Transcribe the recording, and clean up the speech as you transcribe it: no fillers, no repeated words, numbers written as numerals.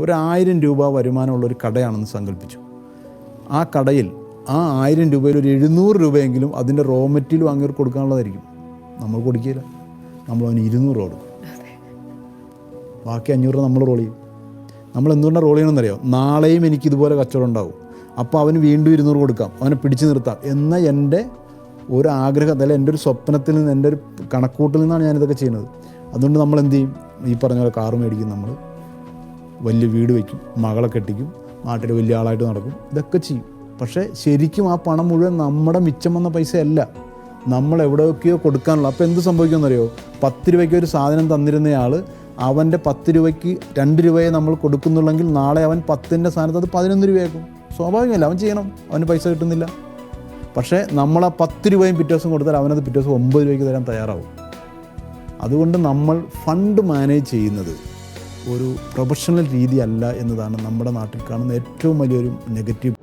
ഒരു 1000 രൂപ വരുമാനമുള്ളൊരു കടയാണെന്ന് സങ്കല്പിച്ചു. ആ കടയിൽ ആ 1000 രൂപയിൽ ഒരു 700 രൂപയെങ്കിലും അതിൻ്റെ റോ മെറ്റീരിയൽ വാങ്ങിയവർ കൊടുക്കാനുള്ളതായിരിക്കും. നമ്മൾ കൊടുക്കില്ല, നമ്മൾ അവന് 200 കൊടുക്കും, ബാക്കി 500 രൂപ നമ്മൾ റോൾ ചെയ്യും. നമ്മൾ എന്തുകൊണ്ടാണ് റോൾ ചെയ്യണമെന്നറിയോ? നാളെയും എനിക്ക് ഇതുപോലെ കച്ചവടം ഉണ്ടാവും, അപ്പോൾ അവന് വീണ്ടും 200 കൊടുക്കാം, അവനെ പിടിച്ചു നിർത്താം എന്ന എൻ്റെ ഒരു ആഗ്രഹം, അതല്ല എൻ്റെ ഒരു സ്വപ്നത്തിൽ നിന്ന്, എൻ്റെ ഒരു കണക്കൂട്ടിൽ നിന്നാണ് ഞാനിതൊക്കെ ചെയ്യുന്നത്. അതുകൊണ്ട് നമ്മൾ എന്ത് ചെയ്യും? ഈ പറഞ്ഞ പോലെ കാറ് മേടിക്കും, നമ്മൾ വലിയ വീട് വയ്ക്കും, മകളെ കെട്ടിക്കും, നാട്ടിൽ വലിയ ആളായിട്ട് നടക്കും, ഇതൊക്കെ ചെയ്യും. പക്ഷേ ശരിക്കും ആ പണം മുഴുവൻ നമ്മുടെ മിച്ചം വന്ന പൈസയല്ല, നമ്മൾ എവിടെയൊക്കെയോ കൊടുക്കാനുള്ള. അപ്പോൾ എന്ത് സംഭവിക്കുമെന്നറിയോ? 10 രൂപയ്ക്ക് ഒരു സാധനം തന്നിരുന്നയാൾ അവൻ്റെ 10 രൂപയ്ക്ക് 2 രൂപയെ നമ്മൾ കൊടുക്കുന്നുള്ളെങ്കിൽ നാളെ അവൻ 10ൻ്റെ സ്ഥാനത്ത് അത് 11 രൂപയാക്കും. സ്വാഭാവികമല്ല, അവൻ ചെയ്യണം, അവന് പൈസ കിട്ടുന്നില്ല. പക്ഷേ നമ്മൾ ആ 10 രൂപയും പിറ്റേ ദിവസം കൊടുത്താൽ അവനത് പിറ്റേ ദിവസം 9 രൂപയ്ക്ക് തരാൻ തയ്യാറാവും. അതുകൊണ്ട് നമ്മൾ ഫണ്ട് മാനേജ് ചെയ്യുന്നത് ഒരു പ്രൊഫഷണൽ രീതിയല്ല എന്നതാണ് നമ്മുടെ നാട്ടിൽ കാണുന്ന ഏറ്റവും വലിയൊരു നെഗറ്റീവ്.